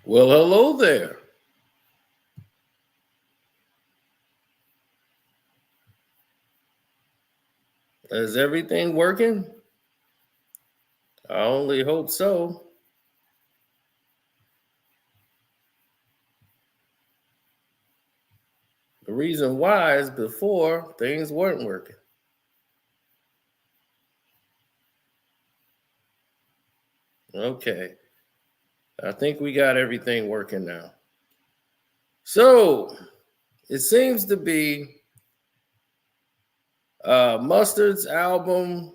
Well, hello there. Is everything working? I only hope so. The reason why is before things weren't working. Okay. I think we got everything working now. So it seems to be Mustard's album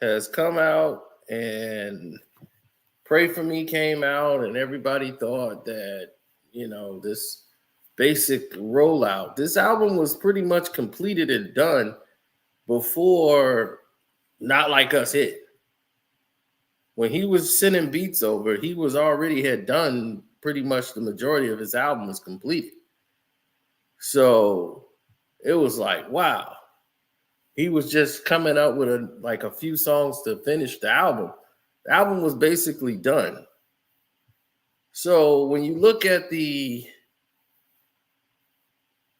has come out and Pray For Me came out, and everybody thought that, this basic rollout. This album was pretty much completed and done before Not Like Us hit. When he was sending beats over, he was already had done pretty much the majority of his album was completed. So it was like, wow. He was just coming up with a few songs to finish the album. The album was basically done. So when you look at the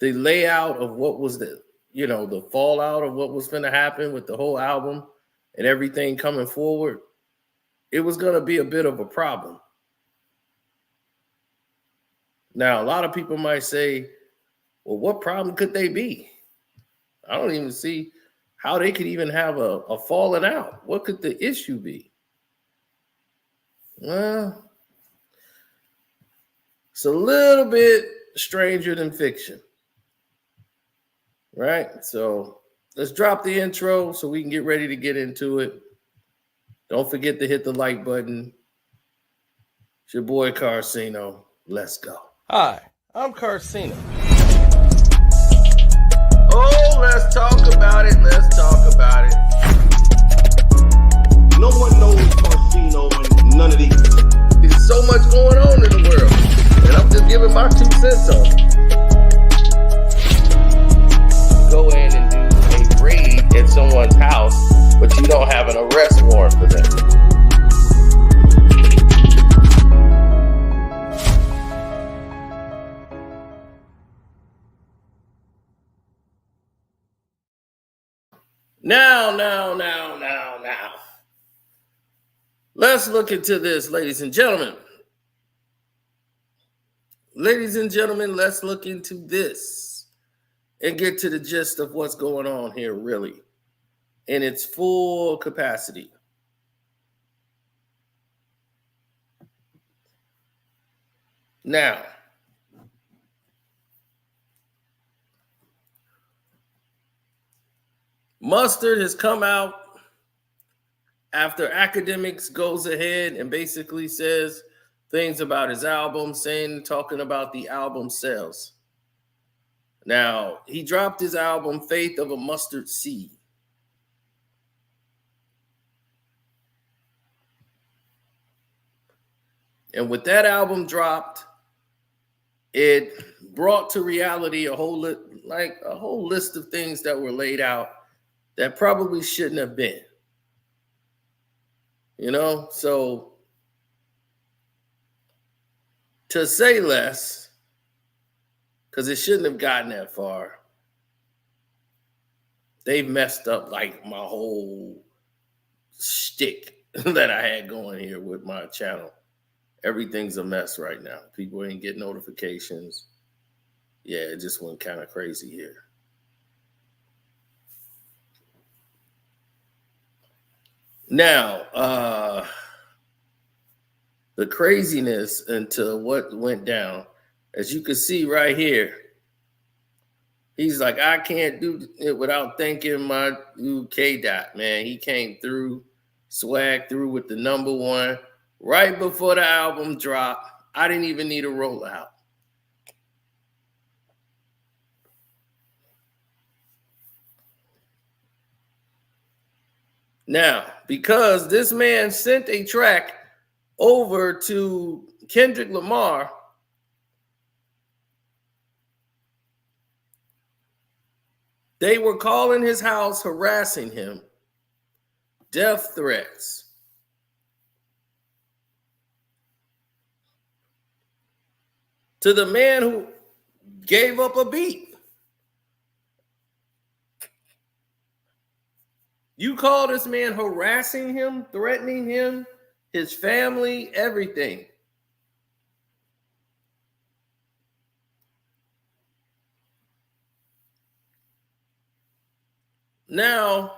layout of what was the fallout of what was going to happen with the whole album and everything coming forward, it was going to be a bit of a problem. Now, a lot of people might say, well, what problem could they be? I don't even see how they could even have a falling out. What could the issue be? Well, it's a little bit stranger than fiction, right? So let's drop the intro so we can get ready to get into it. Don't forget to hit the like button. It's your boy Carcino. Let's go. Hi, I'm Carcino. Oh, let's talk about it. Let's talk about it. No one knows Carcino and none of these. There's so much going on in the world, and I'm just giving my 2 cents on it. Go in and do a raid at someone's house, but you don't have an arrest warrant for them. Now. Let's look into this, ladies and gentlemen. Ladies and gentlemen, let's look into this and get to the gist of what's going on here, really, in its full capacity. Now, Mustard has come out after Akademiks goes ahead and basically says things about his album, talking about the album sales. Now, he dropped his album, Faith of a Mustard Seed. And with that album dropped, it brought to reality a whole list of things that were laid out that probably shouldn't have been. So to say less, because it shouldn't have gotten that far, they've messed up like my whole shtick that I had going here with my channel. Everything's a mess right now. People ain't getting notifications. Yeah, it just went kind of crazy here. Now, the craziness into what went down, as you can see right here, he's like, I can't do it without thanking my dude K-Dot, man. He came through, swag through with the #1 right before the album dropped. I didn't even need a rollout. Now, because this man sent a track over to Kendrick Lamar, they were calling his house, harassing him, death threats. to the man who gave up a beat. You call this man harassing him, threatening him, his family, everything. Now,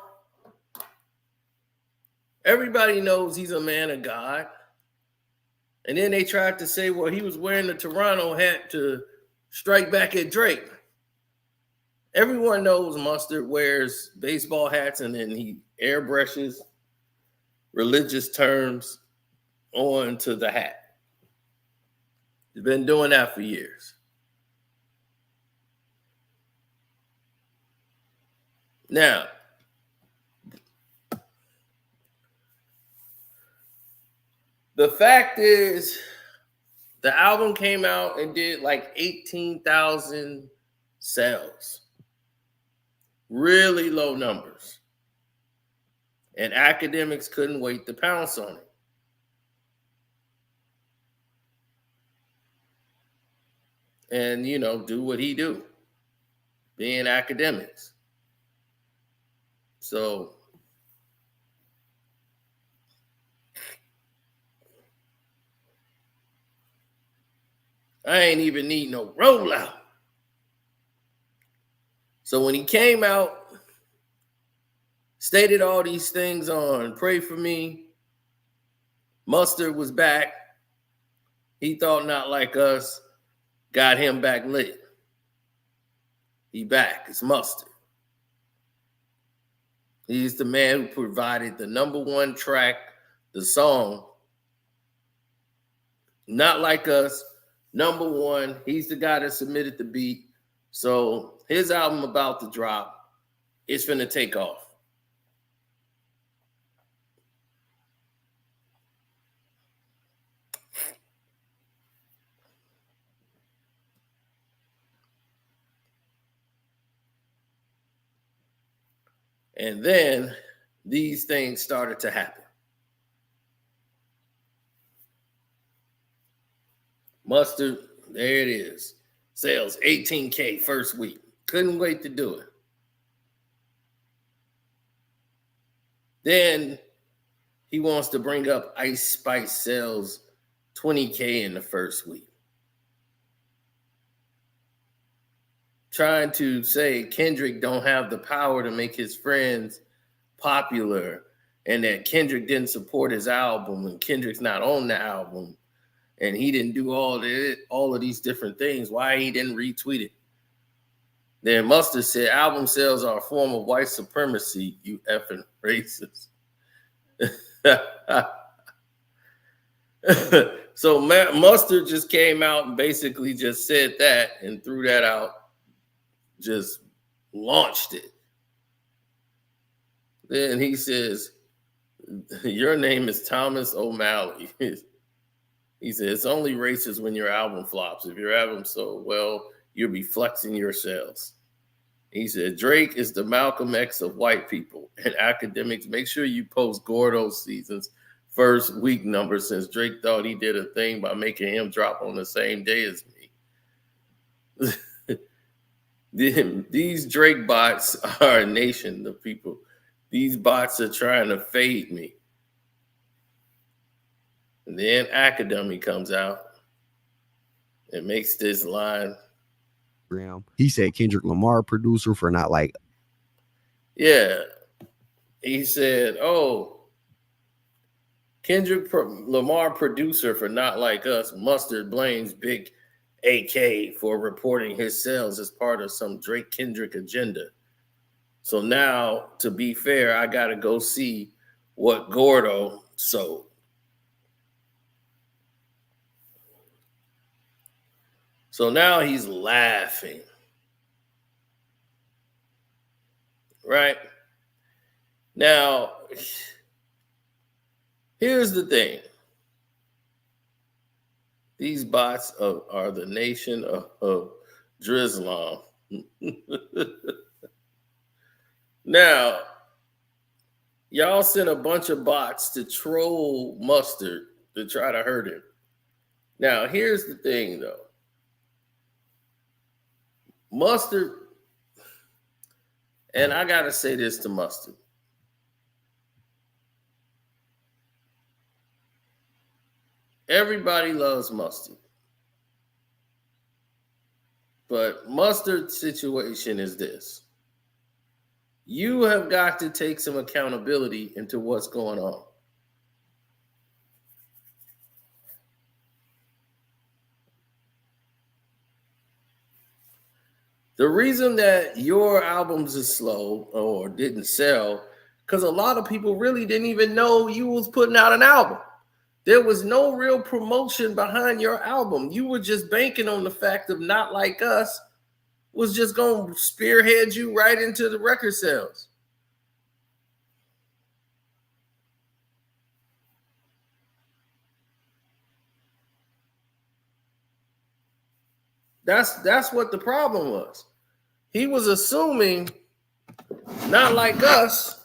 everybody knows he's a man of God. And then they tried to say, well, he was wearing the Toronto hat to strike back at Drake. Everyone knows Mustard wears baseball hats and then he airbrushes religious terms onto the hat. He's been doing that for years. Now, the fact is, the album came out and did like 18,000 sales. Really low numbers. And Akademiks couldn't wait to pounce on it. And, you know, do what he do, being Akademiks. So I ain't even need no rollout. So when he came out, stated all these things on Pray For Me, Mustard was back. He thought Not Like Us got him back lit. He back. It's Mustard. He's the man who provided the #1 track, the song, Not Like Us, #1. He's the guy that submitted the beat. So his album about to drop. It's finna take off. And then these things started to happen. Mustard, there it is. Sales 18K first week. Couldn't wait to do it. Then he wants to bring up Ice Spice sales 20K in the first week. Trying to say Kendrick don't have the power to make his friends popular and that Kendrick didn't support his album and Kendrick's not on the album and he didn't do all of these different things. Why he didn't retweet it? Then Mustard said album sales are a form of white supremacy, you effing racist. So Mustard just came out and basically just said that and threw that out. Just launched it. Then he says, your name is Thomas O'Malley. He said, it's only racist when your album flops. If your album sold well, you'll be flexing your sales. He said, Drake is the Malcolm X of white people. And Akademiks, make sure you post Gordo season's first week number since Drake thought he did a thing by making him drop on the same day as me. These Drake bots are a nation of people. These bots are trying to fade me. And then Akademiks comes out and makes this line. He said Kendrick Lamar producer for Not Like. Yeah. He said, oh, Kendrick Lamar producer for Not Like Us. Mustard blames Big AK for reporting his sales as part of some Drake Kendrick agenda. So now, to be fair, I got to go see what Gordo sold. So now he's laughing. Right? Now, here's the thing. These bots are the nation of Drizlam. Now, y'all sent a bunch of bots to troll Mustard to try to hurt him. Now, here's the thing, though. Mustard, and I gotta say this to Mustard. Everybody loves Mustard. But Mustard's situation is this. You have got to take some accountability into what's going on. The reason that your albums is slow or didn't sell, because a lot of people really didn't even know you was putting out an album. There was no real promotion behind your album. You were just banking on the fact of Not Like Us was just going to spearhead you right into the record sales. That's what the problem was. He was assuming Not Like Us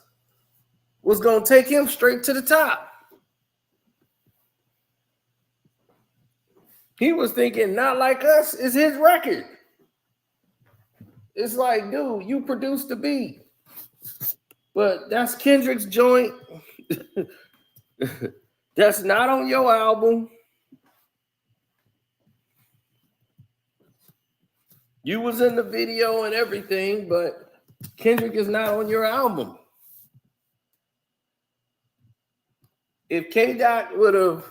was going to take him straight to the top. He was thinking Not Like Us is his record. It's like, dude, you produced the beat. But that's Kendrick's joint. That's not on your album. You was in the video and everything, but Kendrick is not on your album. If K-Dot would have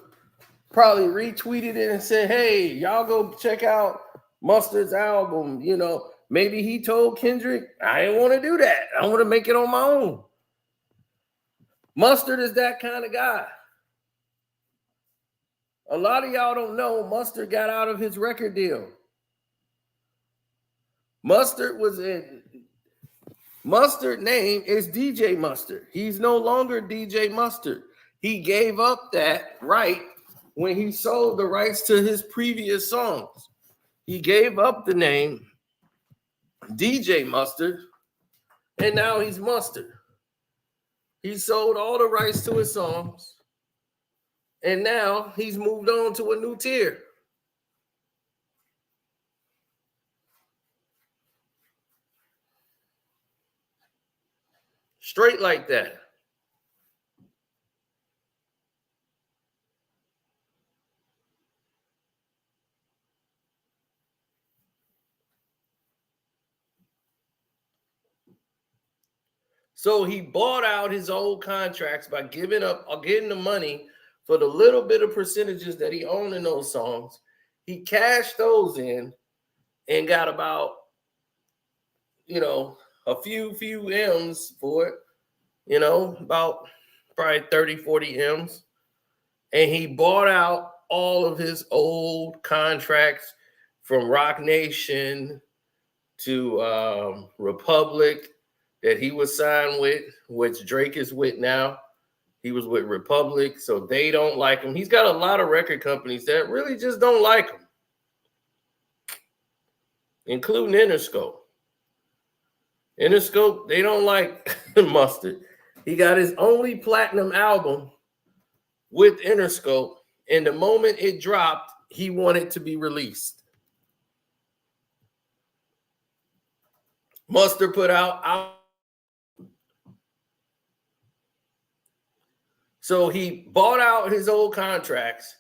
probably retweeted it and said, hey, y'all go check out Mustard's album, you know, maybe he told Kendrick, I didn't want to do that. I want to make it on my own. Mustard is that kind of guy. A lot of y'all don't know Mustard got out of his record deal. Mustard name is DJ Mustard. He's no longer DJ Mustard. He gave up that right when he sold the rights to his previous songs. He gave up the name DJ Mustard, and now he's Mustard. He sold all the rights to his songs, and now he's moved on to a new tier. Straight like that. So he bought out his old contracts by getting the money for the little bit of percentages that he owned in those songs. He cashed those in and got about, a few M's for it, about probably 30, 40 M's. And he bought out all of his old contracts from Rock Nation to Republic that he was signed with, which Drake is with now. He was with Republic, so they don't like him. He's got a lot of record companies that really just don't like him, including Interscope. Interscope, they don't like Mustard. He got his only platinum album with Interscope, and the moment it dropped, he wanted to be released. Mustard put out. So he bought out his old contracts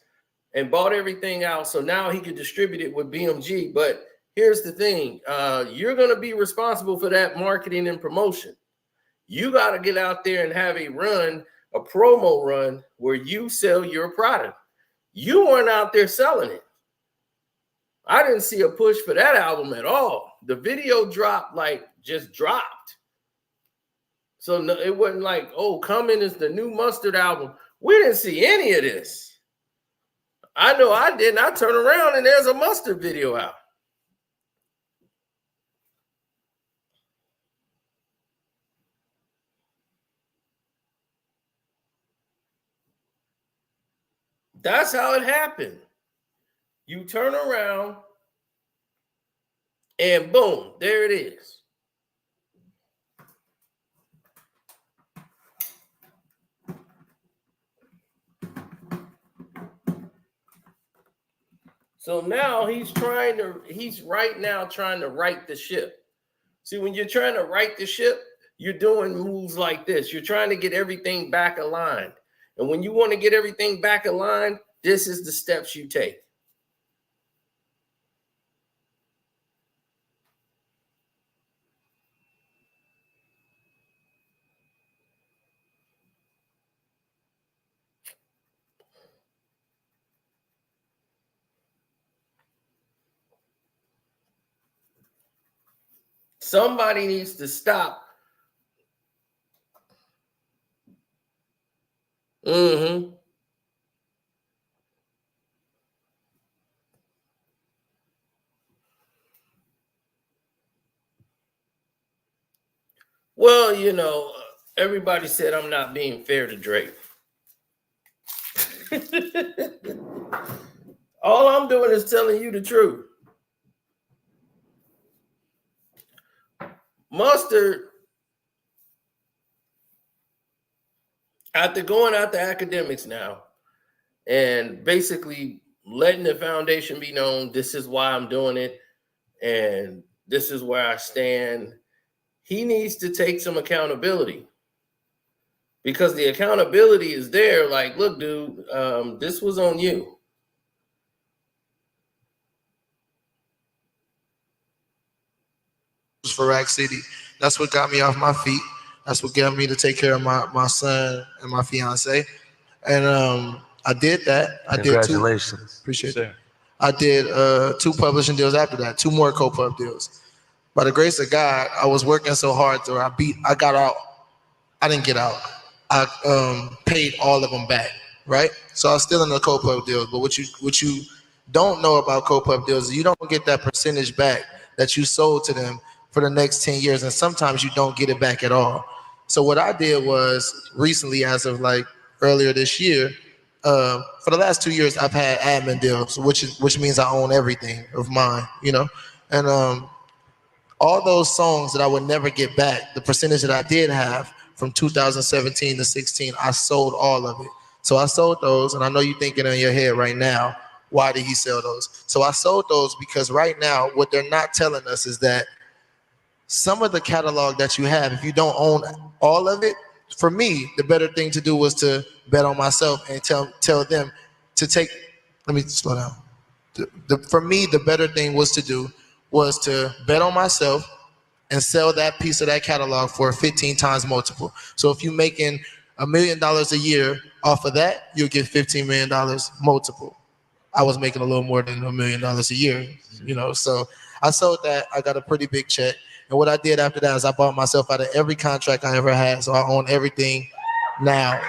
and bought everything out. So now he could distribute it with BMG. But here's the thing. You're going to be responsible for that marketing and promotion. You got to get out there and have a promo run where you sell your product. You weren't out there selling it. I didn't see a push for that album at all. The video just dropped. So no, it wasn't like, oh, coming is the new Mustard album. We didn't see any of this. I know I didn't. I turn around and there's a Mustard video out. That's how it happened. You turn around and boom, there it is. So now he's right now trying to right the ship. See, when you're trying to right the ship, you're doing moves like this. You're trying to get everything back aligned. And when you want to get everything back aligned, this is the steps you take. Somebody needs to stop. Mm-hmm. Well, everybody said I'm not being fair to Drake. All I'm doing is telling you the truth. Mustard, after going out to academics now and basically letting the foundation be known, this is why I'm doing it and this is where I stand, he needs to take some accountability. Because the accountability is there. Like, look, dude, this was on you. For Rack City. That's what got me off my feet. That's what got me to take care of my son and my fiance. And I did that. Congratulations. Appreciate it. I did 2 publishing deals after that, 2 more co-pub deals. By the grace of God, I was working so hard till I got out. I didn't get out. I paid all of them back, right? So I was still in the co-pub deals. But what you don't know about co-pub deals is you don't get that percentage back that you sold to them for the next 10 years. And sometimes you don't get it back at all. So what I did was recently, as of like earlier this year, for the last 2 years, I've had admin deals, which means I own everything of mine, and all those songs that I would never get back, the percentage that I did have from 2017 to 16, I sold all of it. So I sold those, and I know you're thinking in your head right now, why did he sell those? So I sold those because right now, what they're not telling us is that some of the catalog that you have, if you don't own all of it, for me, the better thing to do was to bet on myself and tell them to take. Let me slow down. For me, the better thing was to bet on myself and sell that piece of that catalog for a 15 times multiple. So if you're making $1 million a year off of that, you'll get $15 million multiple. I was making a little more than $1 million a year, So I sold that. I got a pretty big check. And what I did after that is I bought myself out of every contract I ever had. So I own everything now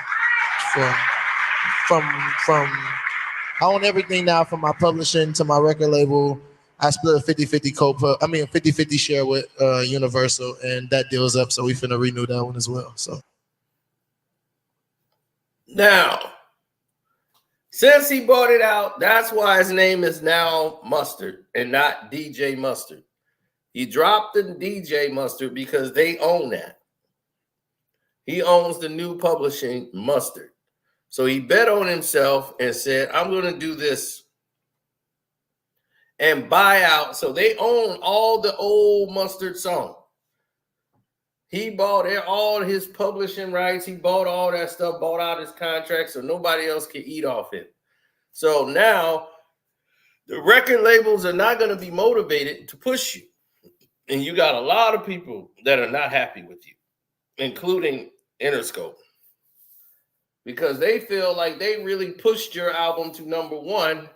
from I own everything now, from my publishing to my record label. I split a 50-50 a 50-50 share with Universal, and that deal's up. So we finna renew that one as well. So now, since he bought it out, that's why his name is now Mustard and not DJ Mustard. He dropped the DJ Mustard because they own that. He owns the new publishing Mustard. So he bet on himself and said, I'm going to do this and buy out. So they own all the old Mustard songs. He bought all his publishing rights. He bought all that stuff, bought out his contract so nobody else can eat off it. So now the record labels are not going to be motivated to push you. And you got a lot of people that are not happy with you, including Interscope, because they feel like they really pushed your album to #1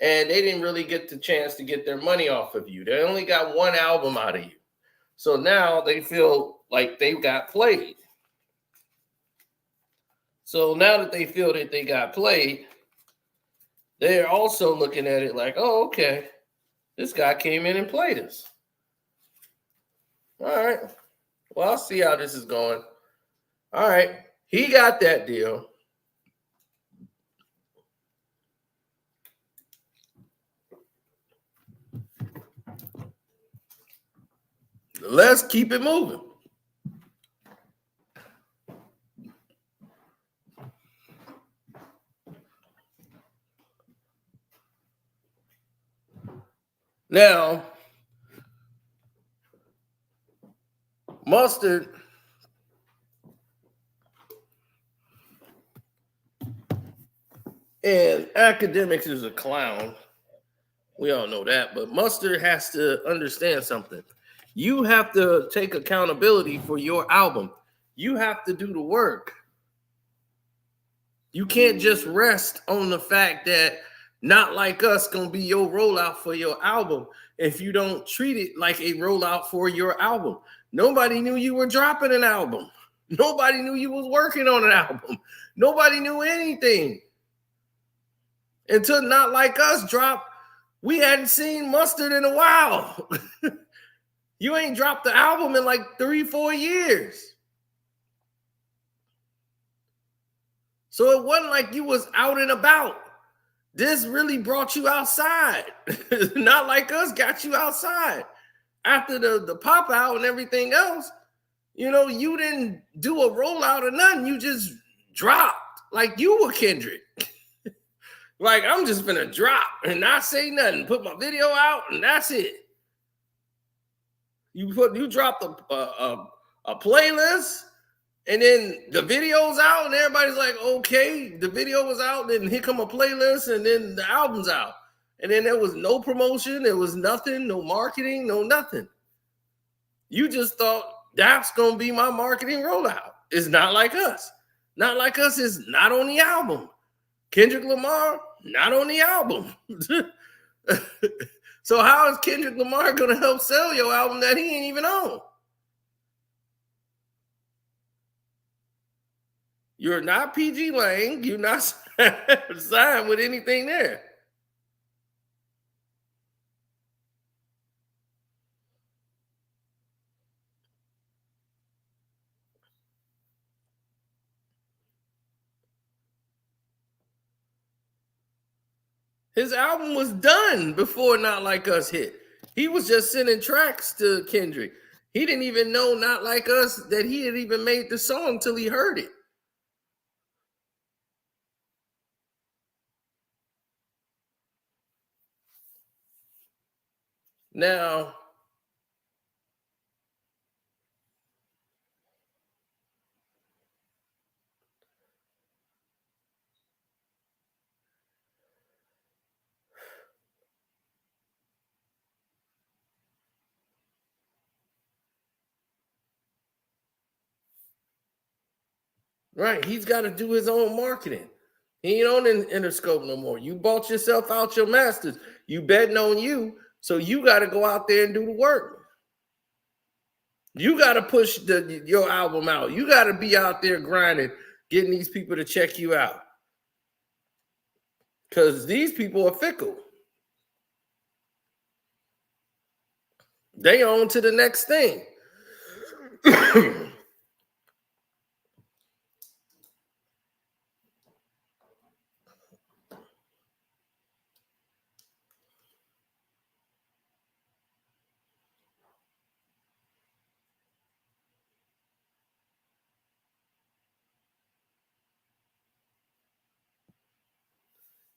and they didn't really get the chance to get their money off of you. They only got one album out of you. So now they feel like they got played. So now that they feel that they got played, they're also looking at it like, oh, okay, this guy came in and played us. All right. Well, I'll see how this is going. All right. He got that deal. Let's keep it moving. Now, Mustard and Akademiks is a clown. We all know that, but Mustard has to understand something. You have to take accountability for your album. You have to do the work. You can't just rest on the fact that Not Like Us gonna be your rollout for your album if you don't treat it like a rollout for your album. Nobody knew you were dropping an album. Nobody knew you was working on an album. Nobody knew anything. Until Not Like Us dropped, we hadn't seen Mustard in a while. You ain't dropped the album in like 3-4 years. So it wasn't like you was out and about. This really brought you outside. Not Like Us got you outside. After the pop out and everything else, you know, you didn't do a rollout or nothing. You just dropped like you were Kendrick. Like, I'm just gonna drop and not say nothing. Put my video out and that's it. You dropped a playlist and then the video's out and everybody's like, okay, the video was out, then here come a playlist and then the album's out. And then there was no promotion, there was nothing, no marketing, no nothing. You just thought that's gonna be my marketing rollout. It's Not Like Us. Not Like Us is not on the album. Kendrick Lamar, not on the album. So how is Kendrick Lamar gonna help sell your album that he ain't even on? You're not PG Lang. You're not signed with anything there. His album was done before Not Like Us hit. He was just sending tracks to Kendrick. He didn't even know Not Like Us, that he had even made the song till he heard it. Now, right, he's got to do his own marketing. He ain't on Interscope no more. You bought yourself out your masters. You betting on you, so you got to go out there and do the work. You got to push your album out. You got to be out there grinding, getting these people to check you out. Because these people are fickle. They on to the next thing.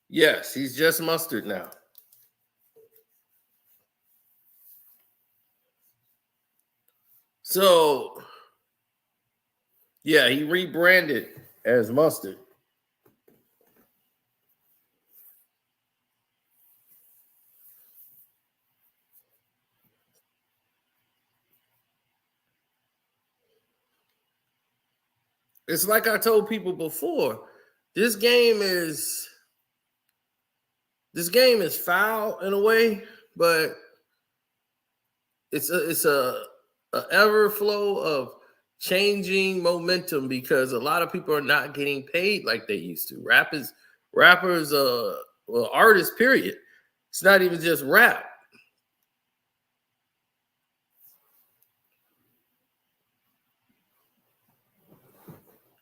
Yes, he's just Mustard now. So, yeah, he rebranded as Mustard. It's like I told people before, this game is foul in a way, but it's a ever flow of changing momentum because a lot of people are not getting paid like they used to. Rappers, artists, period. It's not even just rap.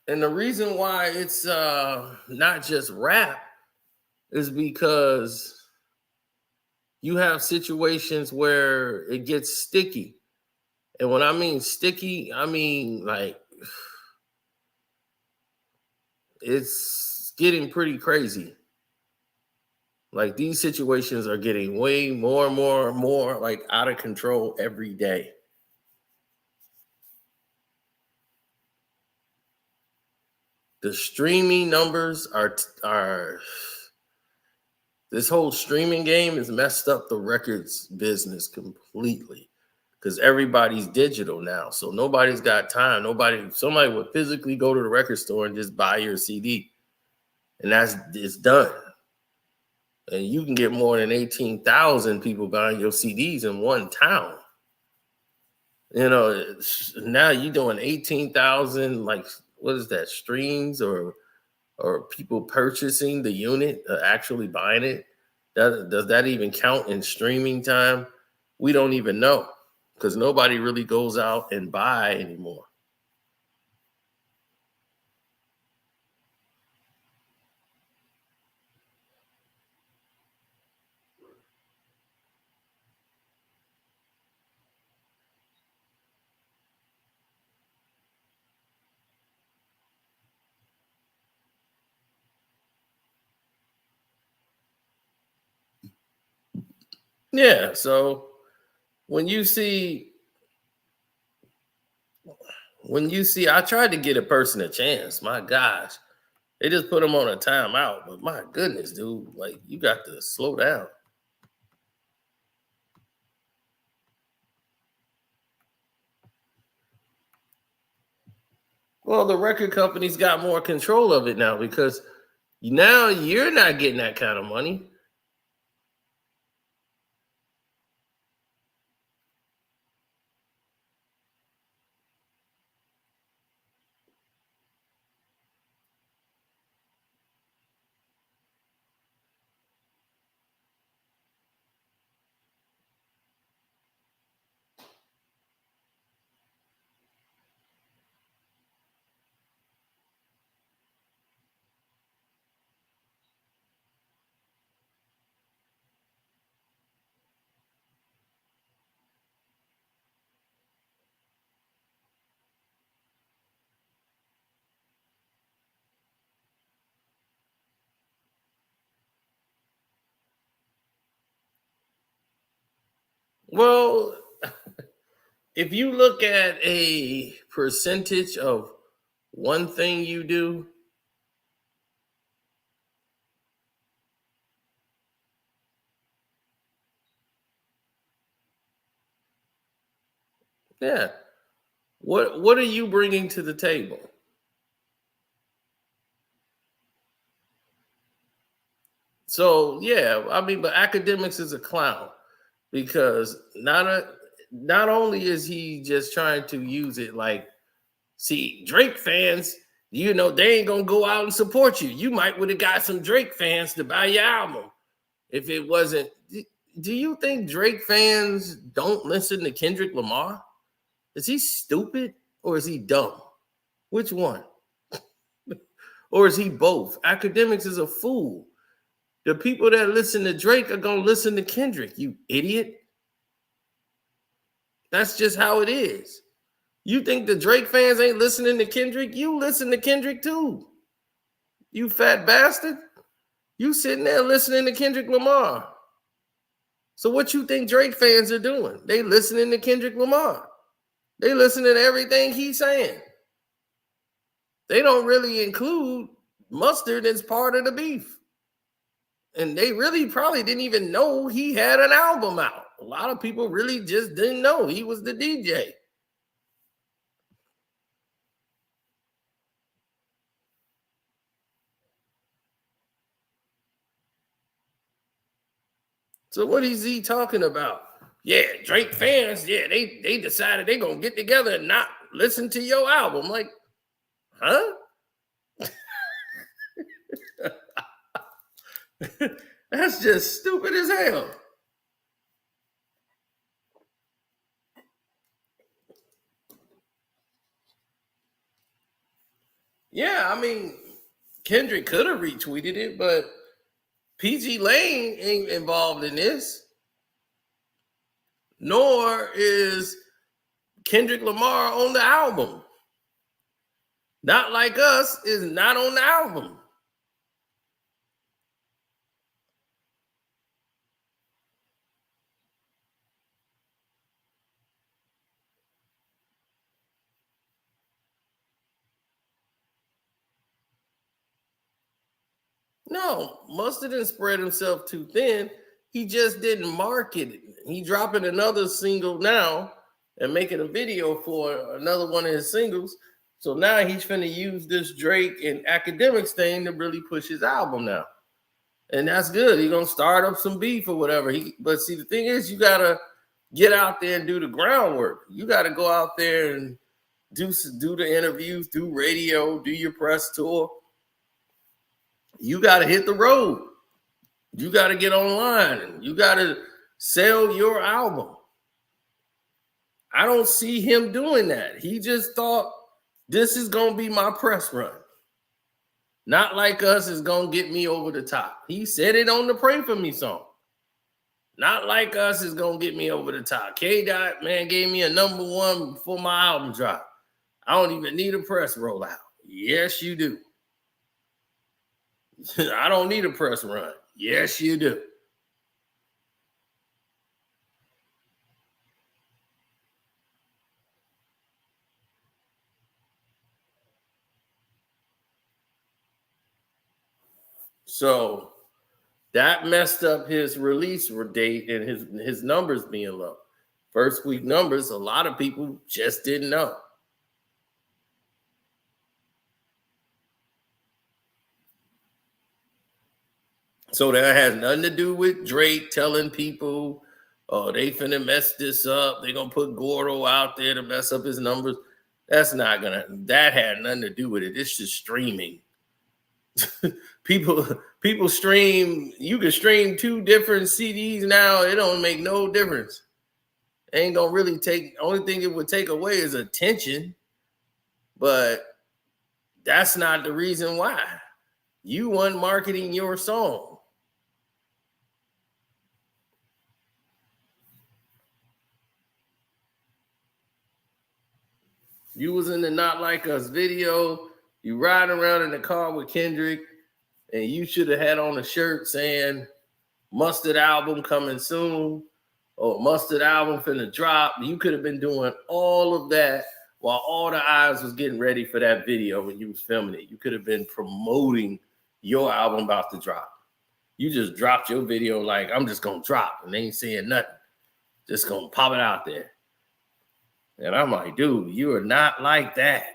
And the reason why it's not just rap is because you have situations where it gets sticky. And when I mean sticky, I mean like it's getting pretty crazy. Like these situations are getting way more like out of control every day. The streaming numbers are this whole streaming game has messed up the records business completely because everybody's digital now. So nobody's got time. Somebody would physically go to the record store and just buy your CD. And it's done. And you can get more than 18,000 people buying your CDs in one town. You know, now you're doing 18,000, like, what is that, streams or people purchasing the unit, actually buying it? Does that even count in streaming time? We don't even know because nobody really goes out and buy anymore. Yeah, so when you see, I tried to get a person a chance. My gosh, they just put them on a timeout. But my goodness, dude, like you got to slow down. Well, the record company's got more control of it now because now you're not getting that kind of money. Well, if you look at a percentage of one thing you do, yeah. What are you bringing to the table? So yeah, I mean, but Academics is a clown because not only is he just trying to use it like, see, Drake fans, you know, they ain't gonna go out and support you. You might would have got some Drake fans to buy your album if it wasn't. Do you think Drake fans don't listen to Kendrick Lamar? Is he stupid or is he dumb? Which one? Or is he both? Academics is a fool. The people that listen to Drake are going to listen to Kendrick, you idiot. That's just how it is. You think the Drake fans ain't listening to Kendrick? You listen to Kendrick too. You fat bastard. You sitting there listening to Kendrick Lamar. So what you think Drake fans are doing? They listening to Kendrick Lamar. They listening to everything he's saying. They don't really include Mustard as part of the beef. And they really probably didn't even know he had an album out. A lot of people really just didn't know he was the DJ. So what is he talking about? Yeah, Drake fans, yeah, they decided they're going to get together and not listen to your album. Like, huh? That's just stupid as hell. Yeah, I mean, Kendrick could have retweeted it, but PG Lane ain't involved in this. Nor is Kendrick Lamar on the album. Not Like Us is not on the album. No, Mustard didn't spread himself too thin. He just didn't market it. He dropping another single now and making a video for another one of his singles. So now he's finna use this Drake and Academics thing to really push his album now. And that's good. He's gonna start up some beef or whatever. But see, the thing is, you gotta get out there and do the groundwork. You gotta go out there and do the interviews, do radio, do your press tour. You gotta hit the road. You gotta get online. You gotta sell your album. I don't see him doing that. He just thought this is gonna be my press run. Not Like Us is gonna get me over the top. He said it on the Pray For Me song. Not Like Us is gonna get me over the top. K-Dot, man, gave me a #1 before my album drop. I don't even need a press rollout. Yes, you do. I don't need a press run. Yes, you do. So that messed up his release date and his numbers being low. First week numbers, a lot of people just didn't know. So that has nothing to do with Drake telling people, oh, they finna mess this up. They're gonna put Gordo out there to mess up his numbers. That had nothing to do with it. It's just streaming. people stream. You can stream 2 different CDs now. It don't make no difference. It ain't gonna really take. Only thing it would take away is attention, but that's not the reason why. You weren't marketing your song. You was in the Not Like Us video. You riding around in the car with Kendrick, and you should have had on a shirt saying Mustard album coming soon or Mustard album finna drop. You could have been doing all of that while all the eyes was getting ready for that video when you was filming it. You could have been promoting your album about to drop. You just dropped your video like, I'm just going to drop, and they ain't saying nothing. Just going to pop it out there. And I'm like, dude, you are not like that.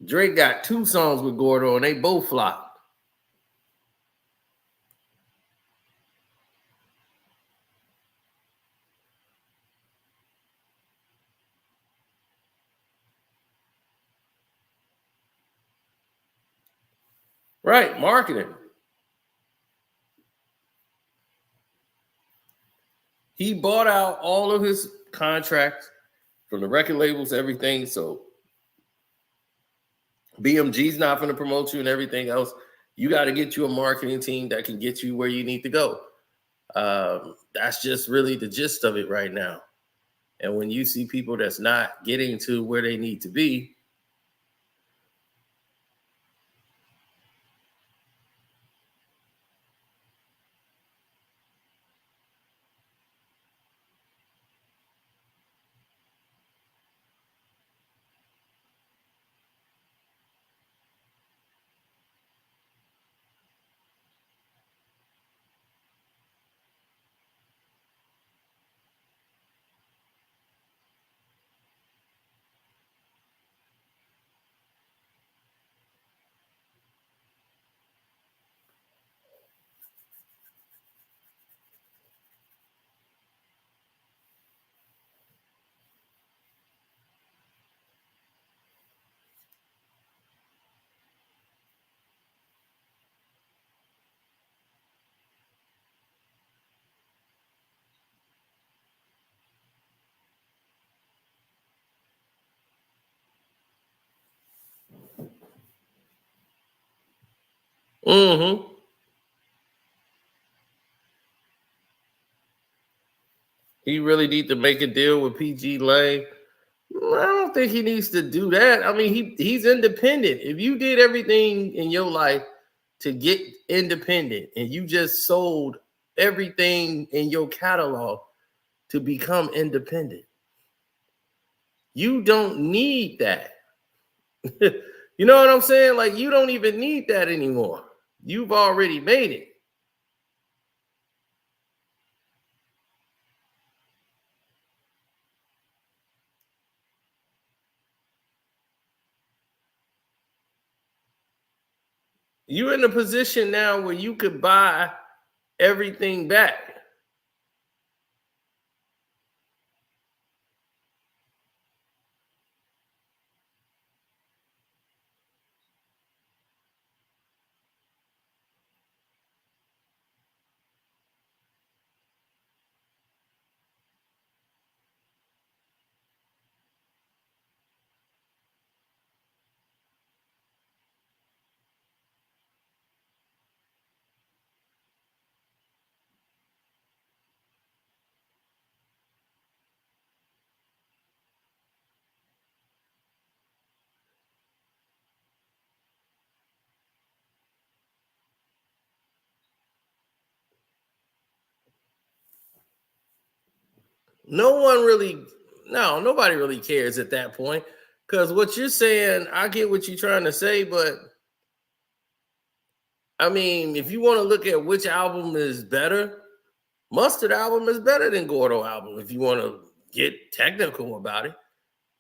Drake got 2 songs with Gordo, and they both flopped. Right, marketing. He bought out all of his contracts from the record labels, everything. So BMG's not going to promote you and everything else. You got to get you a marketing team that can get you where you need to go. That's just really the gist of it right now. And when you see people that's not getting to where they need to be, he really need to make a deal with PG Lane. I don't think he needs to do that. I mean, he's independent. If you did everything in your life to get independent and you just sold everything in your catalog to become independent, you don't need that. You know what I'm saying? Like, you don't even need that anymore. You've already made it. You're in a position now where you could buy everything back. Nobody really cares at that point. Because what you're saying, I get what you're trying to say, but I mean, if you want to look at which album is better, Mustard album is better than Gordo album, if you want to get technical about it.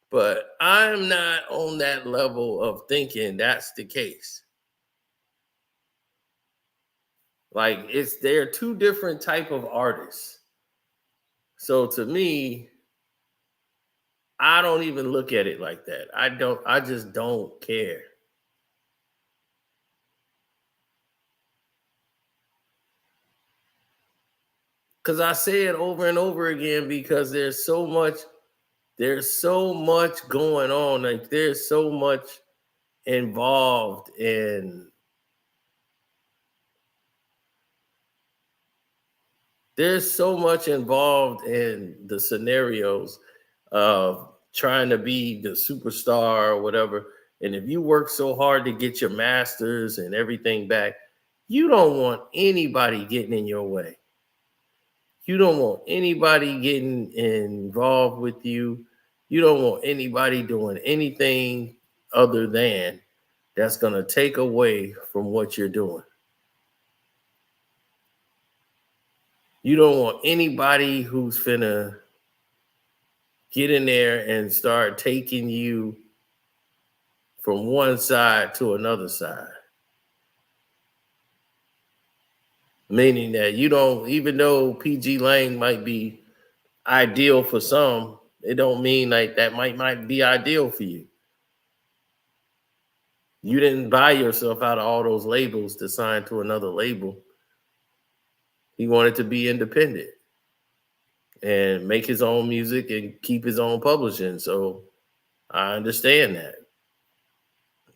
But I'm not on that level of thinking that's the case. Like, they're two different type of artists. So to me, I don't even look at it like that. I just don't care. Because I say it over and over again, because there's so much going on. Like, there's so much involved in the scenarios of trying to be the superstar or whatever. And if you work so hard to get your masters and everything back, you don't want anybody getting in your way. You don't want anybody getting involved with you. You don't want anybody doing anything other than that's going to take away from what you're doing. You don't want anybody who's finna get in there and start taking you from one side to another side. Meaning that you don't, even though PG Lang might be ideal for some, it don't mean like that might be ideal for you. You didn't buy yourself out of all those labels to sign to another label. He wanted to be independent and make his own music and keep his own publishing. So I understand that.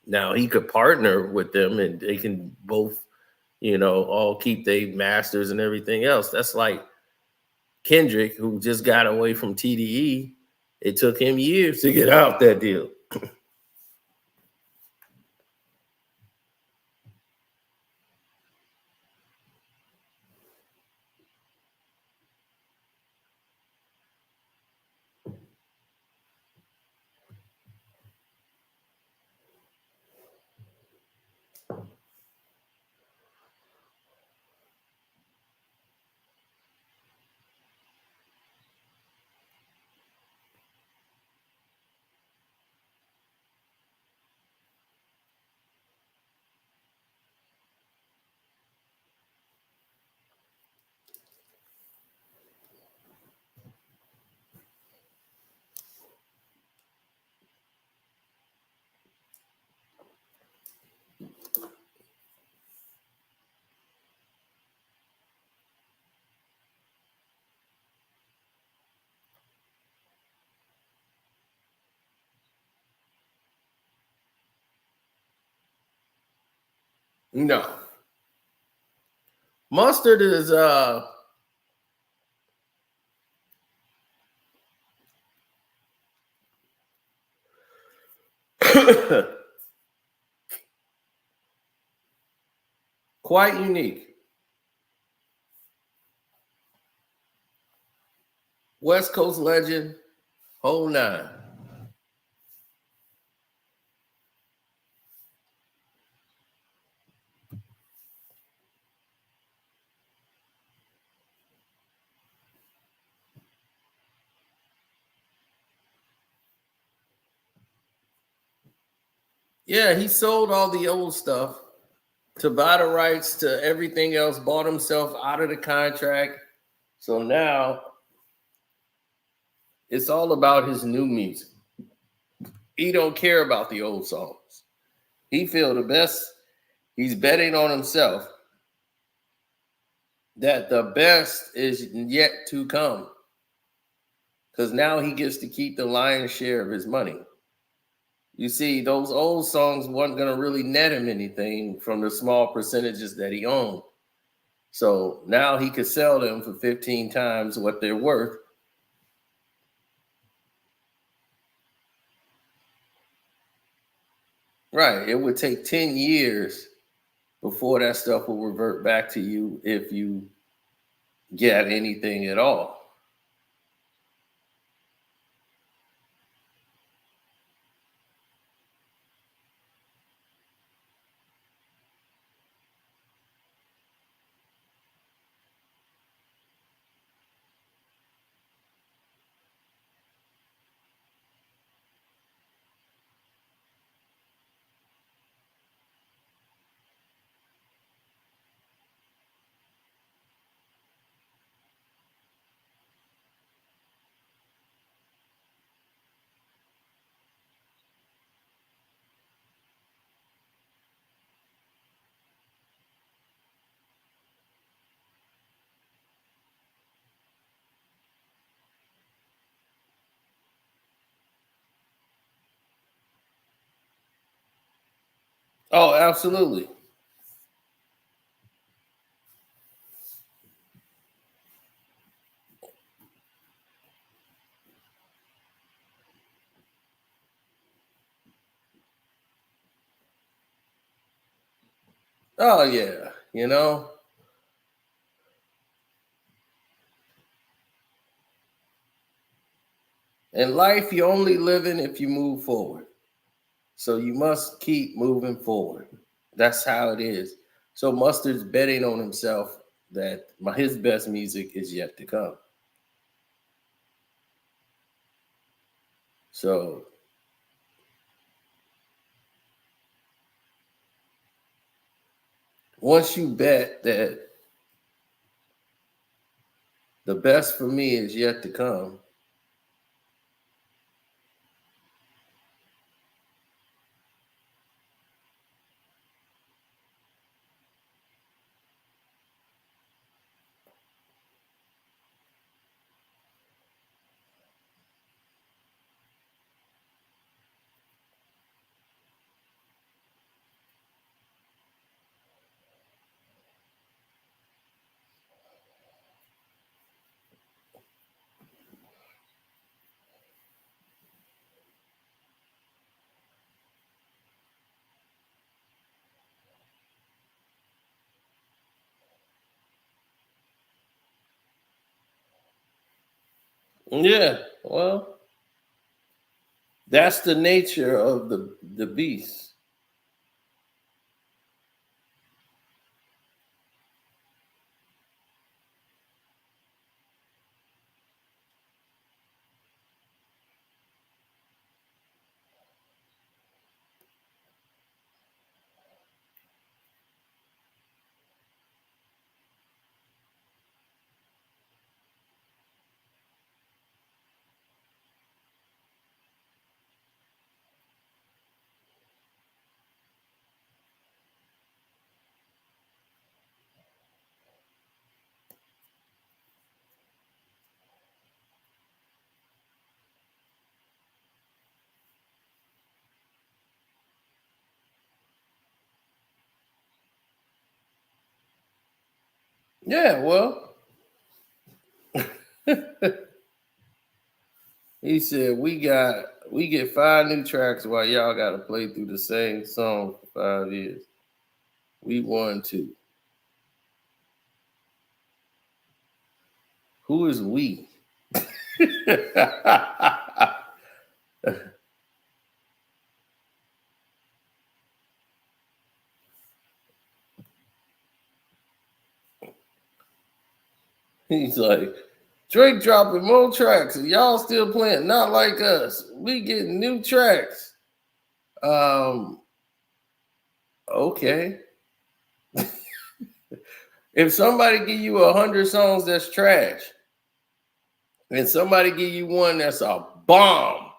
Now he could partner with them and they can both, all keep their masters and everything else. That's like Kendrick, who just got away from TDE. It took him years to get out that deal. No. Mustard is quite unique. West Coast legend, whole nine. Yeah, he sold all the old stuff to buy the rights to everything else, bought himself out of the contract. So now it's all about his new music. He don't care about the old songs. He feel the best. He's betting on himself that the best is yet to come. Because now he gets to keep the lion's share of his money. You see, those old songs weren't going to really net him anything from the small percentages that he owned. So now he could sell them for 15 times what they're worth. Right. It would take 10 years before that stuff will revert back to you if you get anything at all. Oh, absolutely. Oh, yeah. You know, in life, you're only living if you move forward. So you must keep moving forward. That's how it is. So Mustard's betting on himself that his best music is yet to come. So once you bet that the best for me is yet to come, yeah, well, that's the nature of the beast. Yeah, well, he said we get 5 new tracks while y'all got to play through the same song for 5 years. We won 2. Who is we? He's like, Drake dropping more tracks and y'all still playing. Not like us. We getting new tracks. Okay. If somebody give you 100 songs that's trash, and somebody give you one that's a bomb,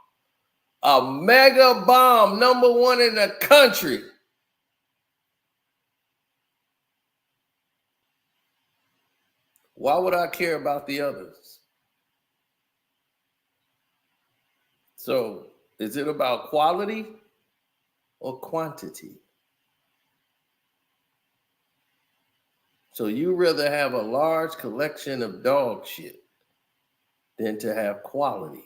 a mega bomb, number one in the country, why would I care about the others? So, is it about quality or quantity? So, you rather have a large collection of dog shit than to have quality.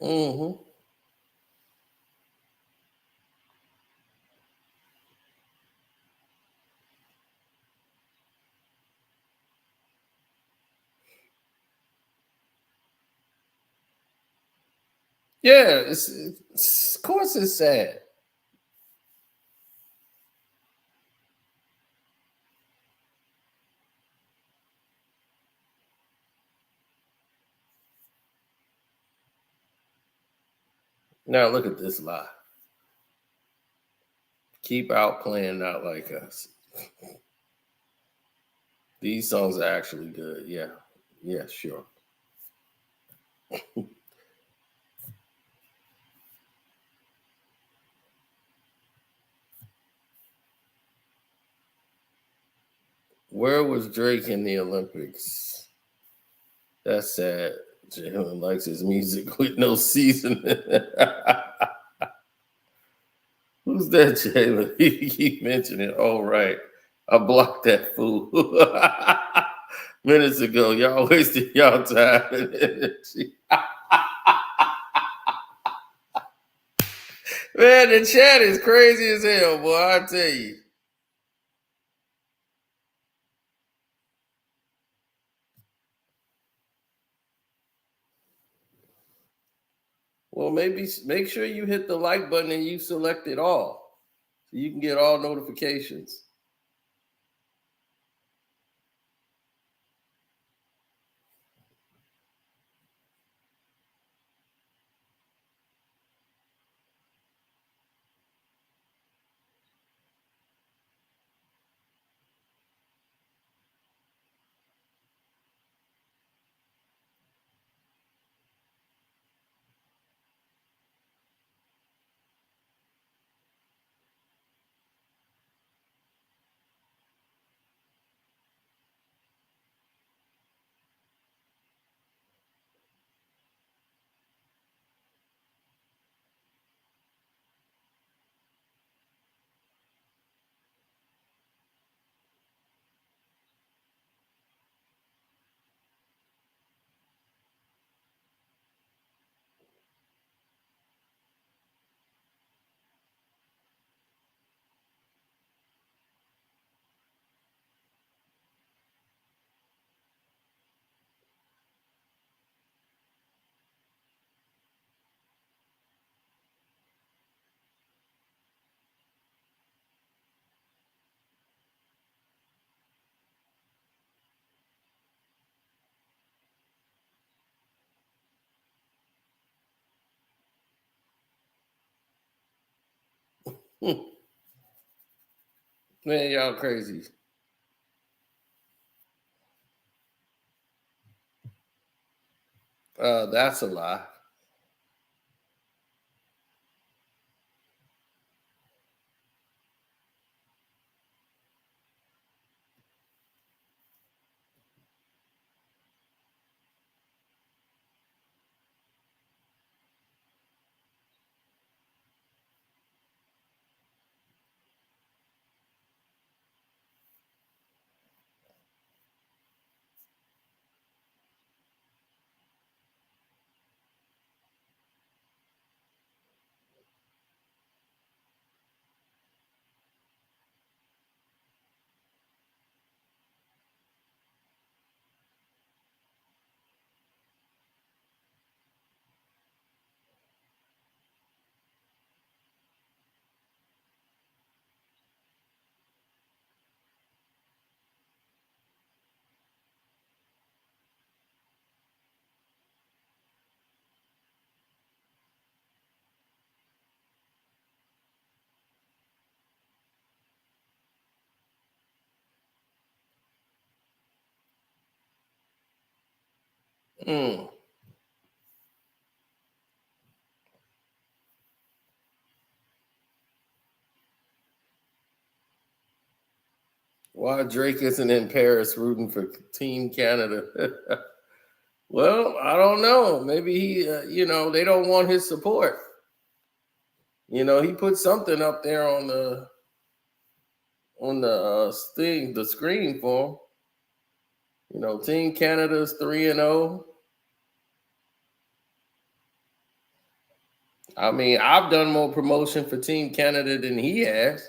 Mm-hmm. Yeah, of course it's sad. Now look at this lie. Keep out playing Not Like Us. These songs are actually good. Yeah. Yeah, sure. Where was Drake in the Olympics? That's sad. Jalen likes his music with no seasoning. Who's that, Jalen? You keep mentioning. Oh, right. I blocked that fool minutes ago. Y'all wasted y'all time and energy. Man, the chat is crazy as hell, boy. I tell you. Well, maybe make sure you hit the like button and you select it all so you can get all notifications. Man, y'all crazy. That's a lie. Mm. Why Drake isn't in Paris rooting for Team Canada? Well, I don't know. Maybe he, they don't want his support. He put something up there on the thing, the screen for him. Team Canada's 3-0. I mean, I've done more promotion for Team Canada than he has.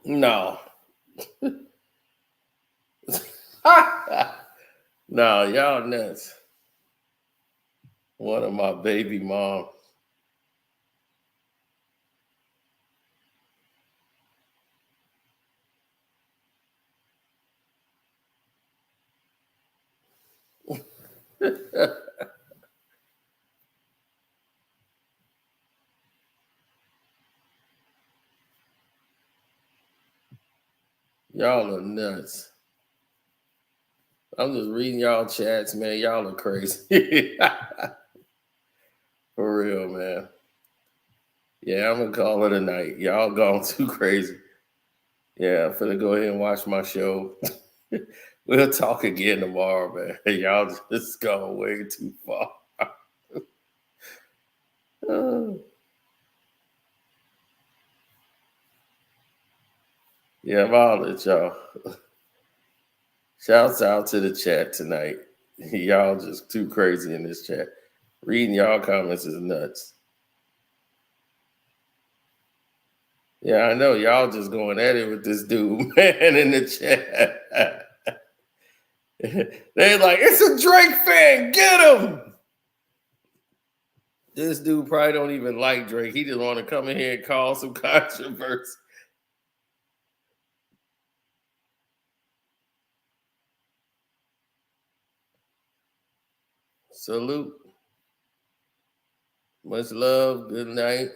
No. No, y'all nuts. One of my baby mom. Y'all are nuts. I'm just reading y'all chats, man. Y'all are crazy. For real, man. Yeah, I'm gonna call it a night. Y'all gone too crazy. Yeah, I'm finna go ahead and watch my show. We'll talk again tomorrow, man. Y'all just gone way too far. Yeah, I'm all at y'all. Shouts out to the chat tonight. Y'all just too crazy in this chat. Reading y'all comments is nuts. Yeah, I know y'all just going at it with this dude, man, in the chat. They're like, it's a Drake fan, get him. This dude probably don't even like Drake. He just want to come in here and cause some controversy. Salute. Much love. Good night.